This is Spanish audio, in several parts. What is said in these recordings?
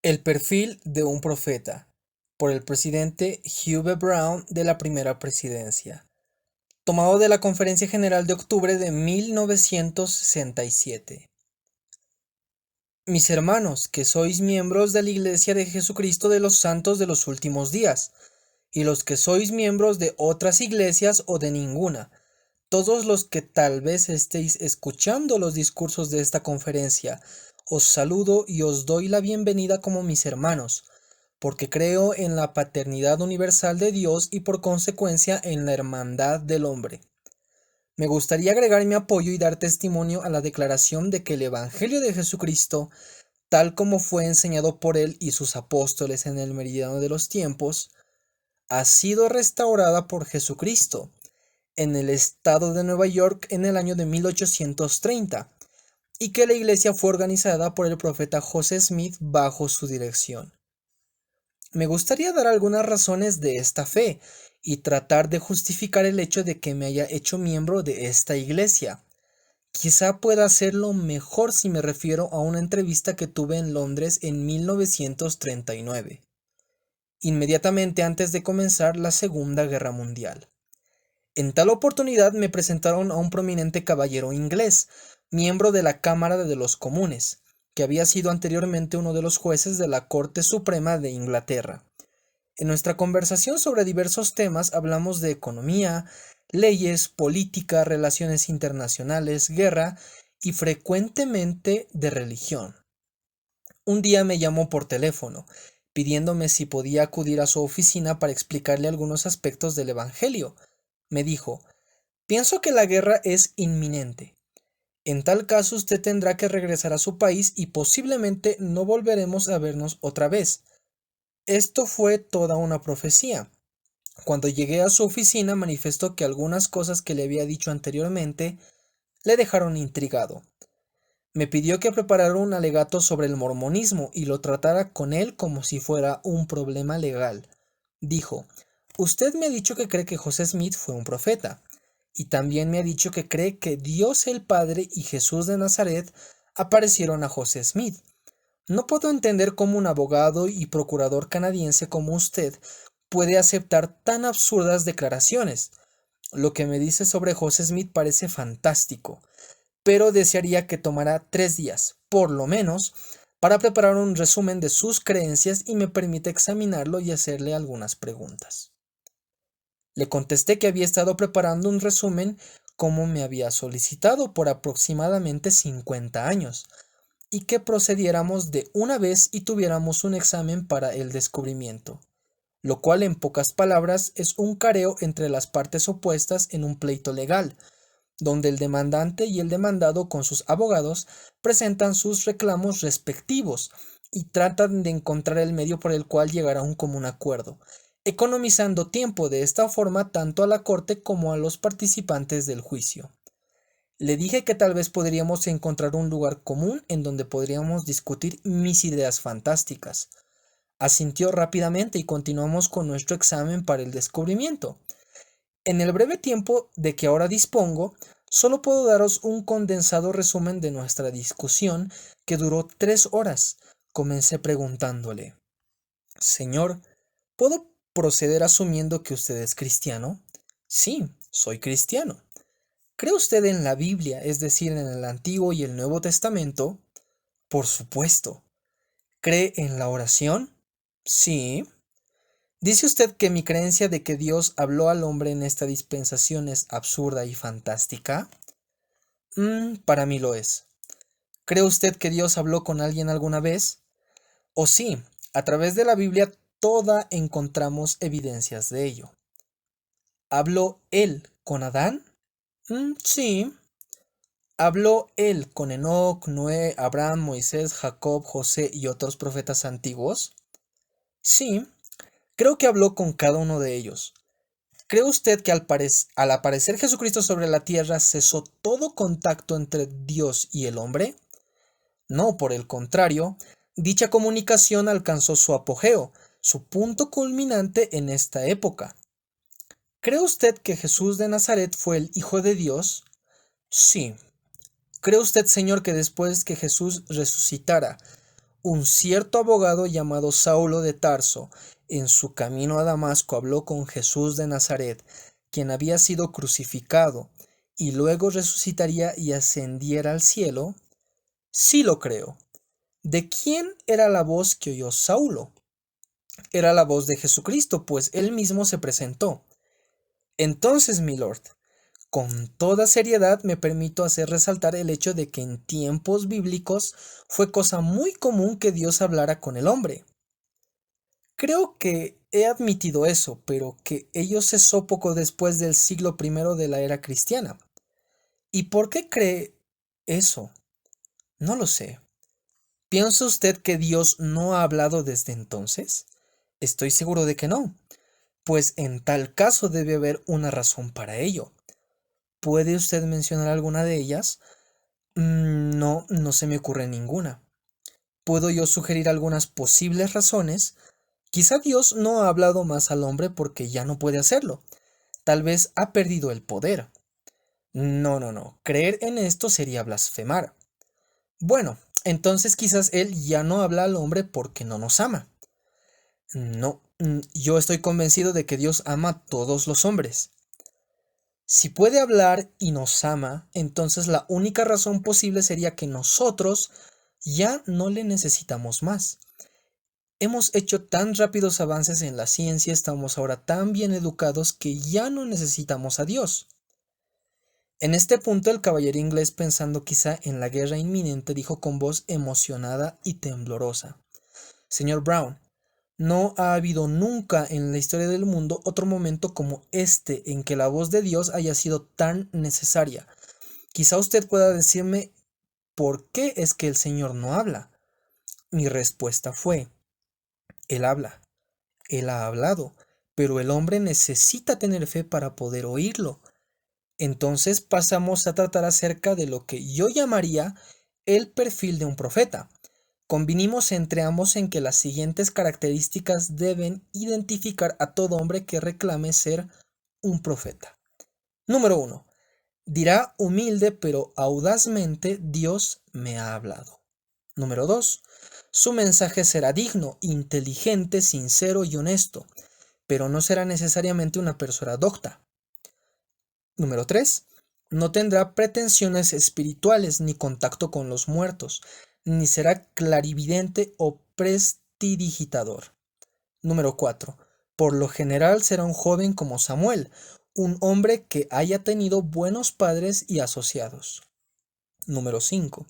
El perfil de un profeta, por el presidente Hugh B. Brown de la primera presidencia, tomado de la Conferencia General de octubre de 1967. Mis hermanos, que sois miembros de la Iglesia de Jesucristo de los Santos de los Últimos Días, y los que sois miembros de otras iglesias o de ninguna, todos los que tal vez estéis escuchando los discursos de esta conferencia, os saludo y os doy la bienvenida como mis hermanos, porque creo en la paternidad universal de Dios y por consecuencia en la hermandad del hombre. Me gustaría agregar mi apoyo y dar testimonio a la declaración de que el Evangelio de Jesucristo, tal como fue enseñado por él y sus apóstoles en el meridiano de los tiempos, ha sido restaurada por Jesucristo en el estado de Nueva York en el año de 1830 y que la iglesia fue organizada por el profeta José Smith bajo su dirección. Me gustaría dar algunas razones de esta fe y tratar de justificar el hecho de que me haya hecho miembro de esta iglesia. Quizá pueda hacerlo mejor si me refiero a una entrevista que tuve en Londres en 1939, inmediatamente antes de comenzar la Segunda Guerra Mundial. En tal oportunidad me presentaron a un prominente caballero inglés, miembro de la Cámara de los Comunes, que había sido anteriormente uno de los jueces de la Corte Suprema de Inglaterra. En nuestra conversación sobre diversos temas hablamos de economía, leyes, política, relaciones internacionales, guerra y frecuentemente de religión. Un día me llamó por teléfono, pidiéndome si podía acudir a su oficina para explicarle algunos aspectos del Evangelio. Me dijo: pienso que la guerra es inminente. En tal caso usted tendrá que regresar a su país y posiblemente no volveremos a vernos otra vez. Esto fue toda una profecía. Cuando llegué a su oficina manifestó que algunas cosas que le había dicho anteriormente le dejaron intrigado. Me pidió que preparara un alegato sobre el mormonismo y lo tratara con él como si fuera un problema legal. Dijo: usted me ha dicho que cree que José Smith fue un profeta, y también me ha dicho que cree que Dios el Padre y Jesús de Nazaret aparecieron a José Smith. No puedo entender cómo un abogado y procurador canadiense como usted puede aceptar tan absurdas declaraciones. Lo que me dice sobre José Smith parece fantástico, pero desearía que tomara 3 días, por lo menos, para preparar un resumen de sus creencias y me permite examinarlo y hacerle algunas preguntas. Le contesté que había estado preparando un resumen como me había solicitado por aproximadamente 50 años, y que procediéramos de una vez y tuviéramos un examen para el descubrimiento, lo cual en pocas palabras es un careo entre las partes opuestas en un pleito legal, donde el demandante y el demandado con sus abogados presentan sus reclamos respectivos y tratan de encontrar el medio por el cual llegar a un común acuerdo, economizando tiempo de esta forma tanto a la corte como a los participantes del juicio. Le dije que tal vez podríamos encontrar un lugar común en donde podríamos discutir mis ideas fantásticas. Asintió rápidamente y continuamos con nuestro examen para el descubrimiento. En el breve tiempo de que ahora dispongo, solo puedo daros un condensado resumen de nuestra discusión que duró 3 horas. Comencé preguntándole: Señor, ¿puedo proceder asumiendo que usted es cristiano? Sí, soy cristiano. ¿Cree usted en la Biblia, es decir, en el Antiguo y el Nuevo Testamento? Por supuesto. ¿Cree en la oración? Sí. ¿Dice usted que mi creencia de que Dios habló al hombre en esta dispensación es absurda y fantástica? Para mí lo es. ¿Cree usted que Dios habló con alguien alguna vez? O sí, a través de la Biblia toda encontramos evidencias de ello. ¿Habló él con Adán? Sí. ¿Habló él con Enoc, Noé, Abraham, Moisés, Jacob, José y otros profetas antiguos? Sí, creo que habló con cada uno de ellos. ¿Cree usted que al aparecer Jesucristo sobre la tierra cesó todo contacto entre Dios y el hombre? No, por el contrario, dicha comunicación alcanzó su apogeo, su punto culminante en esta época. ¿Cree usted que Jesús de Nazaret fue el Hijo de Dios? Sí. ¿Cree usted, Señor, que después que Jesús resucitara, un cierto abogado llamado Saulo de Tarso, en su camino a Damasco, habló con Jesús de Nazaret, quien había sido crucificado y luego resucitaría y ascendiera al cielo? Sí lo creo. ¿De quién era la voz que oyó Saulo? Era la voz de Jesucristo, pues él mismo se presentó. Entonces, mi lord, con toda seriedad me permito hacer resaltar el hecho de que en tiempos bíblicos fue cosa muy común que Dios hablara con el hombre. Creo que he admitido eso, pero que ello cesó poco después del siglo I de la era cristiana. ¿Y por qué cree eso? No lo sé. ¿Piensa usted que Dios no ha hablado desde entonces? Estoy seguro de que no, pues en tal caso debe haber una razón para ello. ¿Puede usted mencionar alguna de ellas? No, no se me ocurre ninguna. ¿Puedo yo sugerir algunas posibles razones? Quizá Dios no ha hablado más al hombre porque ya no puede hacerlo. Tal vez ha perdido el poder. No, no, no. Creer en esto sería blasfemar. Bueno, entonces quizás Él ya no habla al hombre porque no nos ama. No, yo estoy convencido de que Dios ama a todos los hombres. Si puede hablar y nos ama, entonces la única razón posible sería que nosotros ya no le necesitamos más. Hemos hecho tan rápidos avances en la ciencia, estamos ahora tan bien educados que ya no necesitamos a Dios. En este punto el caballero inglés, pensando quizá en la guerra inminente, dijo con voz emocionada y temblorosa: Señor Brown, no ha habido nunca en la historia del mundo otro momento como este en que la voz de Dios haya sido tan necesaria. Quizá usted pueda decirme por qué es que el Señor no habla. Mi respuesta fue: Él habla, Él ha hablado, pero el hombre necesita tener fe para poder oírlo. Entonces pasamos a tratar acerca de lo que yo llamaría el perfil de un profeta. Convinimos entre ambos en que las siguientes características deben identificar a todo hombre que reclame ser un profeta. Número 1. Dirá humilde pero audazmente: Dios me ha hablado. Número 2. Su mensaje será digno, inteligente, sincero y honesto, pero no será necesariamente una persona docta. Número 3. No tendrá pretensiones espirituales ni contacto con los muertos, ni será clarividente o prestidigitador. Número 4. Por lo general será un joven como Samuel, un hombre que haya tenido buenos padres y asociados. Número 5.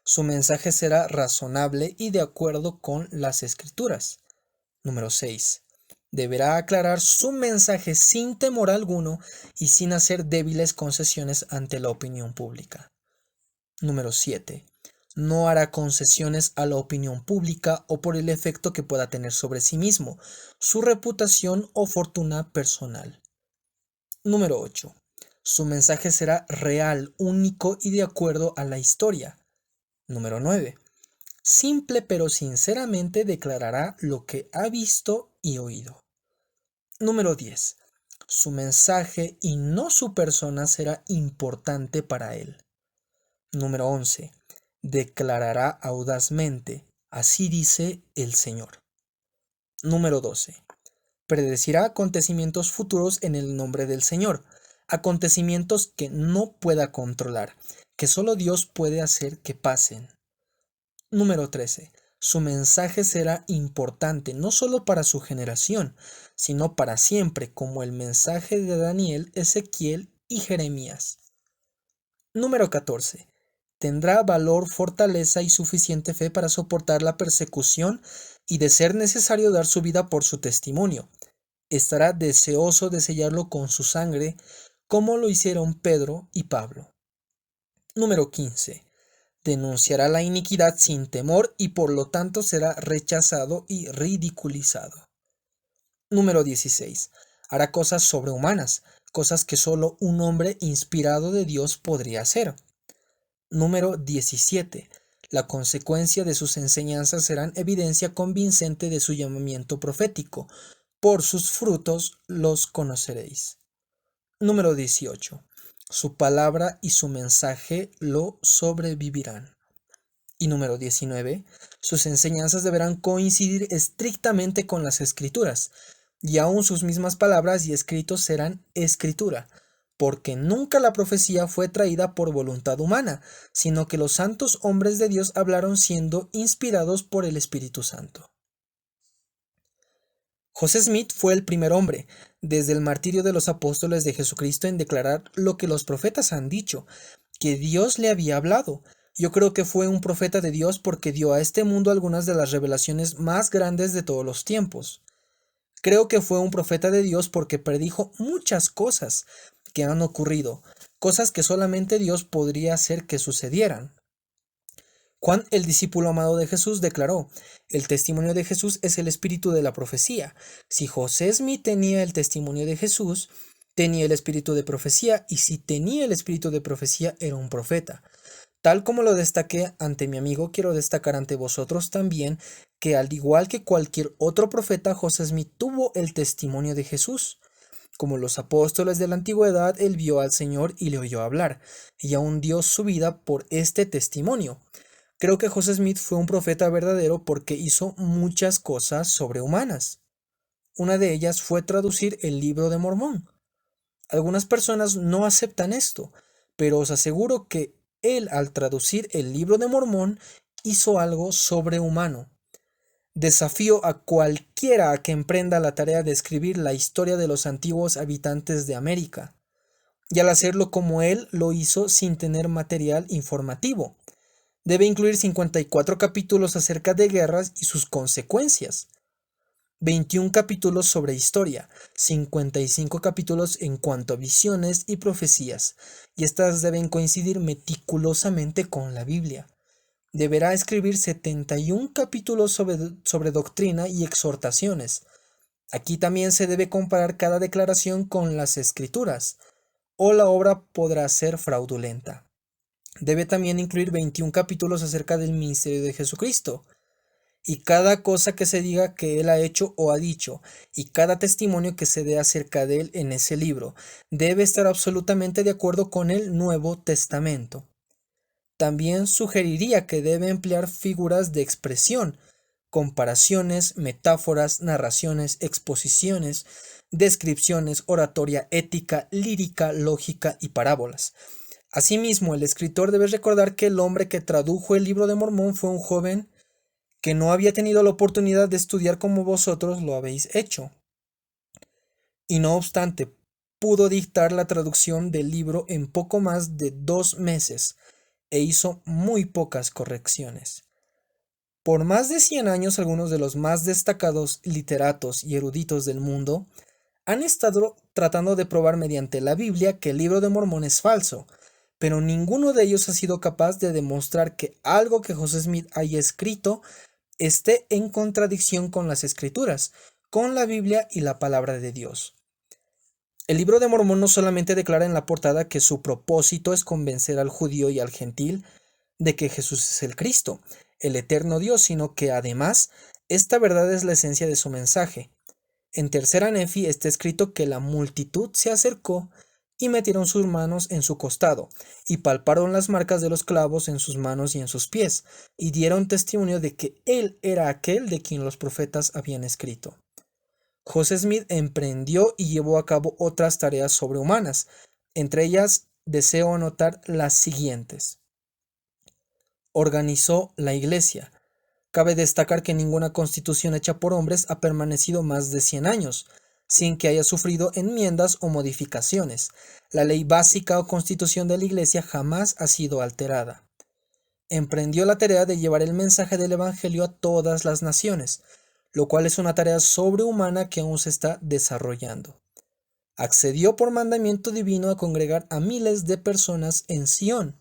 Su mensaje será razonable y de acuerdo con las Escrituras. Número 6. Deberá aclarar su mensaje sin temor alguno y sin hacer débiles concesiones ante la opinión pública. Número 7. No hará concesiones a la opinión pública o por el efecto que pueda tener sobre sí mismo, su reputación o fortuna personal. Número 8. Su mensaje será real, único y de acuerdo a la historia. Número 9. Simple pero sinceramente declarará lo que ha visto y oído. Número 10. Su mensaje y no su persona será importante para él. Número 11. Declarará audazmente: así dice el Señor. Número 12. Predecirá acontecimientos futuros en el nombre del Señor, acontecimientos que no pueda controlar, que solo Dios puede hacer que pasen. Número 13. Su mensaje será importante no solo para su generación, sino para siempre, como el mensaje de Daniel, Ezequiel y Jeremías. Número 14. Tendrá valor, fortaleza y suficiente fe para soportar la persecución y, de ser necesario, dar su vida por su testimonio. Estará deseoso de sellarlo con su sangre, como lo hicieron Pedro y Pablo. Número 15. Denunciará la iniquidad sin temor y por lo tanto será rechazado y ridiculizado. Número 16. Hará cosas sobrehumanas, cosas que solo un hombre inspirado de Dios podría hacer. Número 17. La consecuencia de sus enseñanzas serán evidencia convincente de su llamamiento profético. Por sus frutos los conoceréis. Número 18. Su palabra y su mensaje lo sobrevivirán. Y número 19, sus enseñanzas deberán coincidir estrictamente con las Escrituras, y aún sus mismas palabras y escritos serán escritura, porque nunca la profecía fue traída por voluntad humana, sino que los santos hombres de Dios hablaron siendo inspirados por el Espíritu Santo. José Smith fue el primer hombre, desde el martirio de los apóstoles de Jesucristo, en declarar lo que los profetas han dicho, que Dios le había hablado. Yo creo que fue un profeta de Dios porque dio a este mundo algunas de las revelaciones más grandes de todos los tiempos. Creo que fue un profeta de Dios porque predijo muchas cosas que han ocurrido, cosas que solamente Dios podría hacer que sucedieran. Juan, el discípulo amado de Jesús, declaró: el testimonio de Jesús es el espíritu de la profecía. Si José Smith tenía el testimonio de Jesús, tenía el espíritu de profecía, y si tenía el espíritu de profecía, era un profeta. Tal como lo destaqué ante mi amigo, quiero destacar ante vosotros también que, al igual que cualquier otro profeta, José Smith tuvo el testimonio de Jesús. Como los apóstoles de la antigüedad, él vio al Señor y le oyó hablar, y aún dio su vida por este testimonio. Creo que José Smith fue un profeta verdadero porque hizo muchas cosas sobrehumanas. Una de ellas fue traducir el Libro de Mormón. Algunas personas no aceptan esto, pero os aseguro que él, al traducir el Libro de Mormón, hizo algo sobrehumano. Desafío a cualquiera a que emprenda la tarea de escribir la historia de los antiguos habitantes de América, y al hacerlo como él lo hizo sin tener material informativo. Debe incluir 54 capítulos acerca de guerras y sus consecuencias, 21 capítulos sobre historia, 55 capítulos en cuanto a visiones y profecías, y estas deben coincidir meticulosamente con la Biblia. Deberá escribir 71 capítulos sobre doctrina y exhortaciones. Aquí también se debe comparar cada declaración con las Escrituras, o la obra podrá ser fraudulenta. Debe también incluir 21 capítulos acerca del ministerio de Jesucristo, y cada cosa que se diga que él ha hecho o ha dicho, y cada testimonio que se dé acerca de él en ese libro, debe estar absolutamente de acuerdo con el Nuevo Testamento. También sugeriría que debe emplear figuras de expresión, comparaciones, metáforas, narraciones, exposiciones, descripciones, oratoria ética, lírica, lógica y parábolas. Asimismo, el escritor debe recordar que el hombre que tradujo el Libro de Mormón fue un joven que no había tenido la oportunidad de estudiar como vosotros lo habéis hecho, y no obstante, pudo dictar la traducción del libro en poco más de 2 meses, e hizo muy pocas correcciones. Por más de 100 años, algunos de los más destacados literatos y eruditos del mundo han estado tratando de probar mediante la Biblia que el Libro de Mormón es falso, pero ninguno de ellos ha sido capaz de demostrar que algo que José Smith haya escrito esté en contradicción con las Escrituras, con la Biblia y la palabra de Dios. El Libro de Mormón no solamente declara en la portada que su propósito es convencer al judío y al gentil de que Jesús es el Cristo, el eterno Dios, sino que además esta verdad es la esencia de su mensaje. En tercera Nefi está escrito que la multitud se acercó y metieron sus manos en su costado, y palparon las marcas de los clavos en sus manos y en sus pies, y dieron testimonio de que él era aquel de quien los profetas habían escrito. José Smith emprendió y llevó a cabo otras tareas sobrehumanas. Entre ellas deseo anotar las siguientes. Organizó la Iglesia. Cabe destacar que ninguna constitución hecha por hombres ha permanecido más de 100 años, sin que haya sufrido enmiendas o modificaciones. La ley básica o constitución de la Iglesia jamás ha sido alterada. Emprendió la tarea de llevar el mensaje del Evangelio a todas las naciones, lo cual es una tarea sobrehumana que aún se está desarrollando. Accedió por mandamiento divino a congregar a miles de personas en Sion.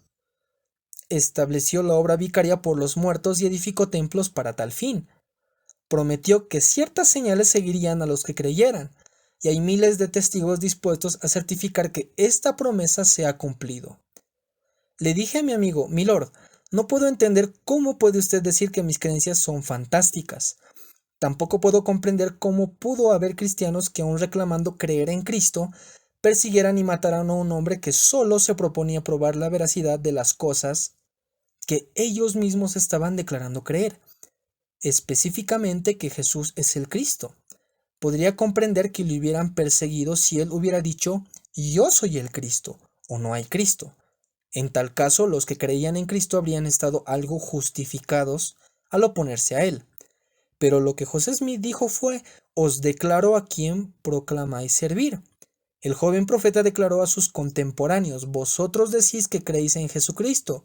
Estableció la obra vicaria por los muertos y edificó templos para tal fin. Prometió que ciertas señales seguirían a los que creyeran, y hay miles de testigos dispuestos a certificar que esta promesa se ha cumplido. Le dije a mi amigo: Milord, no puedo entender cómo puede usted decir que mis creencias son fantásticas. Tampoco puedo comprender cómo pudo haber cristianos que, aun reclamando creer en Cristo, persiguieran y mataran a un hombre que solo se proponía probar la veracidad de las cosas que ellos mismos estaban declarando creer, específicamente que Jesús es el Cristo. Podría comprender que le hubieran perseguido si él hubiera dicho, yo soy el Cristo, o no hay Cristo. En tal caso, los que creían en Cristo habrían estado algo justificados al oponerse a él. Pero lo que José Smith dijo fue, os declaro a quien proclamáis servir. El joven profeta declaró a sus contemporáneos, vosotros decís que creéis en Jesucristo.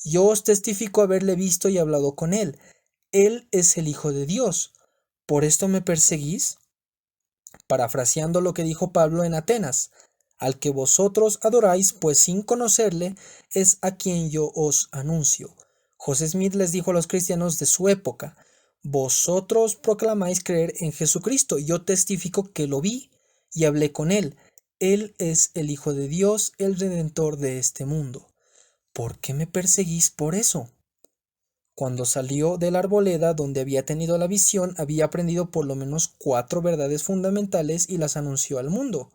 Yo os testifico haberle visto y hablado con él. Él es el Hijo de Dios. ¿Por esto me perseguís? Parafraseando lo que dijo Pablo en Atenas, al que vosotros adoráis, pues sin conocerle, es a quien yo os anuncio. José Smith les dijo a los cristianos de su época, vosotros proclamáis creer en Jesucristo, yo testifico que lo vi y hablé con él. Él es el Hijo de Dios, el Redentor de este mundo. ¿Por qué me perseguís por eso? Cuando salió de la arboleda donde había tenido la visión, había aprendido por lo menos 4 verdades fundamentales y las anunció al mundo.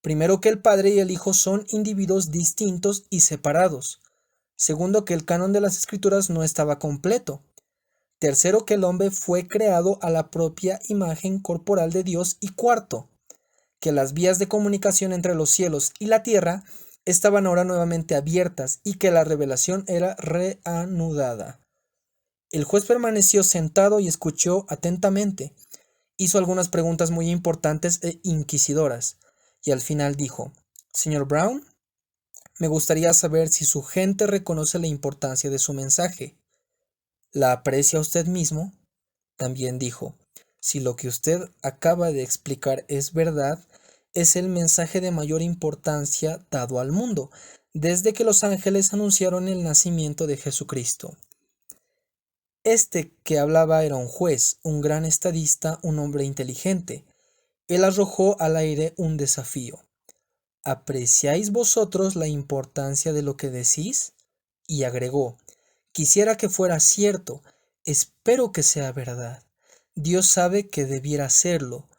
Primero, que el Padre y el Hijo son individuos distintos y separados. Segundo, que el canon de las Escrituras no estaba completo. Tercero, que el hombre fue creado a la propia imagen corporal de Dios. Y cuarto, que las vías de comunicación entre los cielos y la tierra estaban ahora nuevamente abiertas y que la revelación era reanudada. El juez permaneció sentado y escuchó atentamente. Hizo algunas preguntas muy importantes e inquisidoras, y al final dijo, Señor Brown, me gustaría saber si su gente reconoce la importancia de su mensaje. ¿La aprecia usted mismo? También dijo, si lo que usted acaba de explicar es verdad, es el mensaje de mayor importancia dado al mundo, desde que los ángeles anunciaron el nacimiento de Jesucristo. Este que hablaba era un juez, un gran estadista, un hombre inteligente. Él arrojó al aire un desafío. ¿Apreciáis vosotros la importancia de lo que decís? Y agregó, quisiera que fuera cierto, espero que sea verdad. Dios sabe que debiera serlo.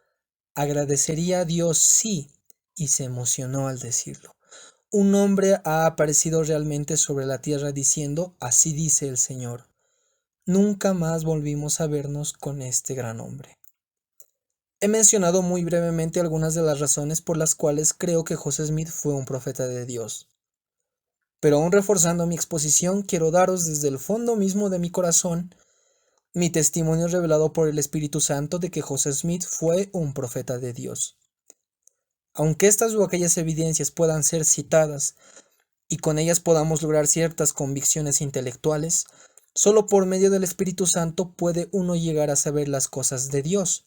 Agradecería a Dios sí, y se emocionó al decirlo. Un hombre ha aparecido realmente sobre la tierra diciendo, así dice el Señor. Nunca más volvimos a vernos con este gran hombre. He mencionado muy brevemente algunas de las razones por las cuales creo que José Smith fue un profeta de Dios. Pero aún reforzando mi exposición, quiero daros desde el fondo mismo de mi corazón mi testimonio revelado por el Espíritu Santo de que José Smith fue un profeta de Dios. Aunque estas o aquellas evidencias puedan ser citadas y con ellas podamos lograr ciertas convicciones intelectuales, solo por medio del Espíritu Santo puede uno llegar a saber las cosas de Dios.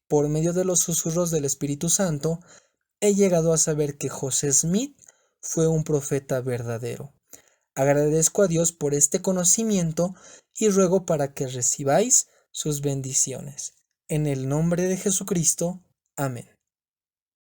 Por medio de los susurros del Espíritu Santo, he llegado a saber que José Smith fue un profeta verdadero. Agradezco a Dios por este conocimiento y ruego para que recibáis sus bendiciones. En el nombre de Jesucristo. Amén.